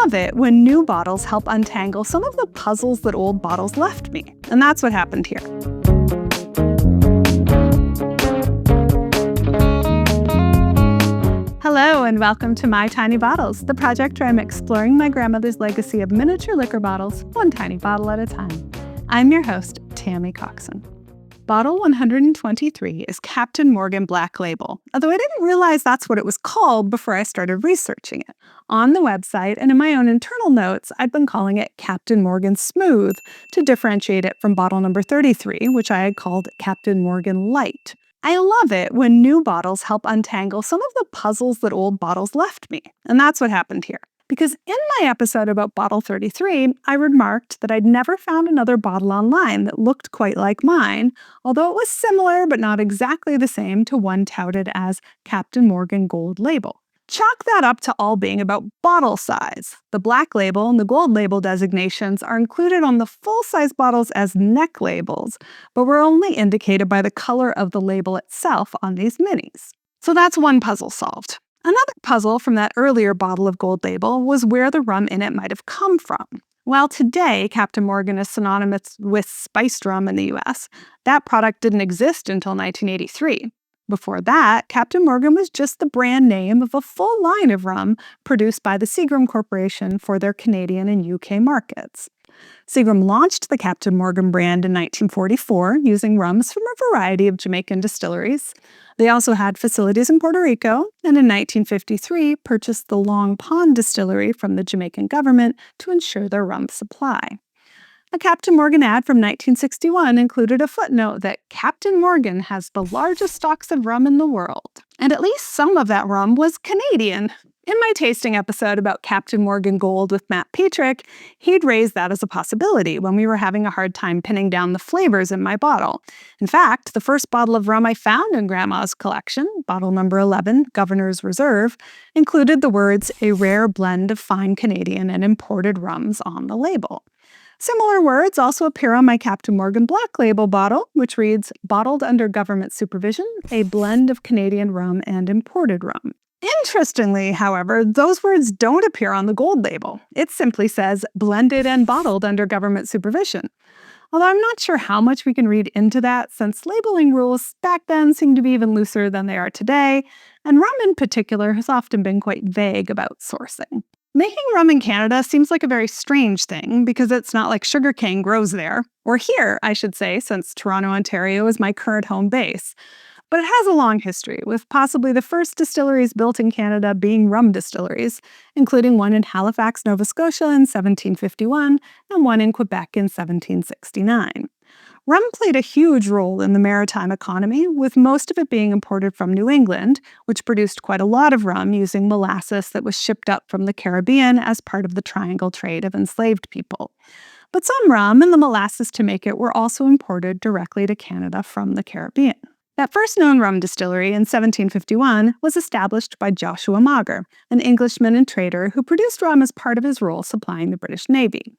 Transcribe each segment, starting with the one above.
love it when new bottles help untangle some of the puzzles that old bottles left me. And that's what happened here. Hello and welcome to My Tiny Bottles, the project where I'm exploring my grandmother's legacy of miniature liquor bottles, one tiny bottle at a time. I'm your host, Tammy Coxon. Bottle 123 is Captain Morgan Black Label, although I didn't realize that's what it was called before I started researching it. On the website and in my own internal notes, I'd been calling it Captain Morgan Smooth to differentiate it from bottle number 33, which I had called Captain Morgan Light. I love it when new bottles help untangle some of the puzzles that old bottles left me, and that's what happened here. Because in my episode about bottle 33, I remarked that I'd never found another bottle online that looked quite like mine, although it was similar but not exactly the same to one touted as Captain Morgan Gold Label. Chalk that up to all being about bottle size. The black label and the gold label designations are included on the full-size bottles as neck labels, but were only indicated by the color of the label itself on these minis. So that's one puzzle solved. Another puzzle from that earlier bottle of Gold Label was where the rum in it might have come from. While today Captain Morgan is synonymous with spiced rum in the US, that product didn't exist until 1983. Before that, Captain Morgan was just the brand name of a full line of rum produced by the Seagram Corporation for their Canadian and UK markets. Seagram launched the Captain Morgan brand in 1944 using rums from a variety of Jamaican distilleries. They also had facilities in Puerto Rico, and in 1953 purchased the Long Pond Distillery from the Jamaican government to ensure their rum supply. A Captain Morgan ad from 1961 included a footnote that Captain Morgan has the largest stocks of rum in the world. And at least some of that rum was Canadian. In my tasting episode about Captain Morgan Gold with Matt Petrick, he'd raised that as a possibility when we were having a hard time pinning down the flavors in my bottle. In fact, the first bottle of rum I found in Grandma's collection, bottle number 11, Governor's Reserve, included the words, "a rare blend of fine Canadian and imported rums" on the label. Similar words also appear on my Captain Morgan Black Label bottle, which reads, "bottled under government supervision, a blend of Canadian rum and imported rum." Interestingly, however, those words don't appear on the Gold Label. It simply says, "blended and bottled under government supervision." Although I'm not sure how much we can read into that, since labeling rules back then seemed to be even looser than they are today, and rum in particular has often been quite vague about sourcing. Making rum in Canada seems like a very strange thing because it's not like sugarcane grows there, or here, I should say, since Toronto, Ontario is my current home base. But it has a long history, with possibly the first distilleries built in Canada being rum distilleries, including one in Halifax, Nova Scotia in 1751 and one in Quebec in 1769. Rum played a huge role in the maritime economy, with most of it being imported from New England, which produced quite a lot of rum using molasses that was shipped up from the Caribbean as part of the triangle trade of enslaved people. But some rum and the molasses to make it were also imported directly to Canada from the Caribbean. That first known rum distillery in 1751 was established by Joshua Mager, an Englishman and trader who produced rum as part of his role supplying the British Navy.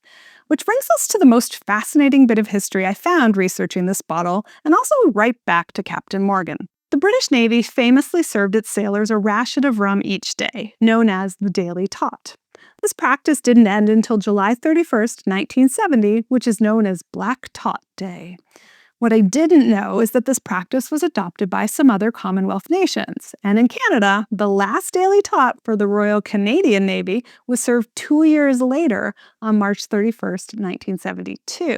Which brings us to the most fascinating bit of history I found researching this bottle, and also right back to Captain Morgan. The British Navy famously served its sailors a ration of rum each day, known as the Daily Tot. This practice didn't end until July 31st, 1970, which is known as Black Tot Day. What I didn't know is that this practice was adopted by some other Commonwealth nations, and in Canada, the last Daily Tot for the Royal Canadian Navy was served 2 years later on March 31st, 1972.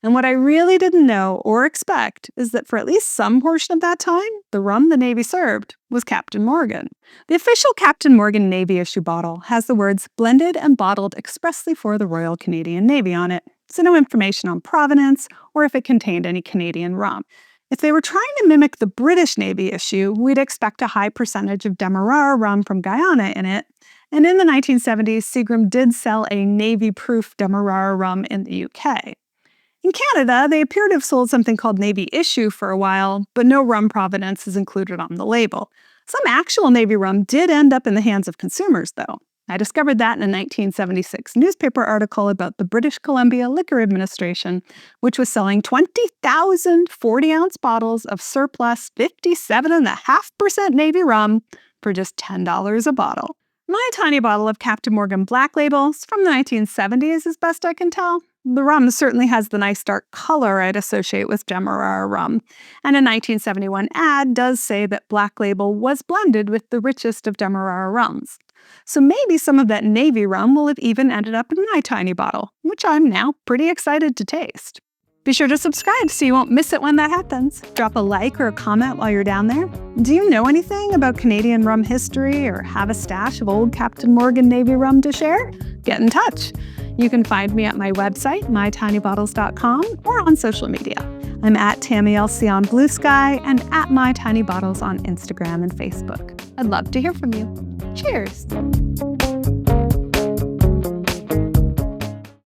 And what I really didn't know or expect is that for at least some portion of that time, the rum the Navy served was Captain Morgan. The official Captain Morgan Navy issue bottle has the words "blended and bottled expressly for the Royal Canadian Navy" on it, so no information on provenance or if it contained any Canadian rum. If they were trying to mimic the British Navy issue, we'd expect a high percentage of Demerara rum from Guyana in it, and in the 1970s, Seagram did sell a Navy-proof Demerara rum in the UK. In Canada, they appear to have sold something called Navy Issue for a while, but no rum provenance is included on the label. Some actual Navy rum did end up in the hands of consumers, though. I discovered that in a 1976 newspaper article about the British Columbia Liquor Administration, which was selling 20,000 40-ounce bottles of surplus 57.5% Navy rum for just $10 a bottle. My tiny bottle of Captain Morgan Black Labels from the 1970s, as best I can tell. The rum certainly has the nice dark color I'd associate with Demerara rum, and a 1971 ad does say that Black Label was blended with the richest of Demerara rums. So maybe some of that navy rum will have even ended up in my tiny bottle, which I'm now pretty excited to taste. Be sure to subscribe so you won't miss it when that happens. Drop a like or a comment while you're down there. Do you know anything about Canadian rum history or have a stash of old Captain Morgan Navy rum to share? Get in touch. You can find me at my website, mytinybottles.com, or on social media. I'm at TammyLC on Blue Sky and at MyTinyBottles on Instagram and Facebook. I'd love to hear from you. Cheers!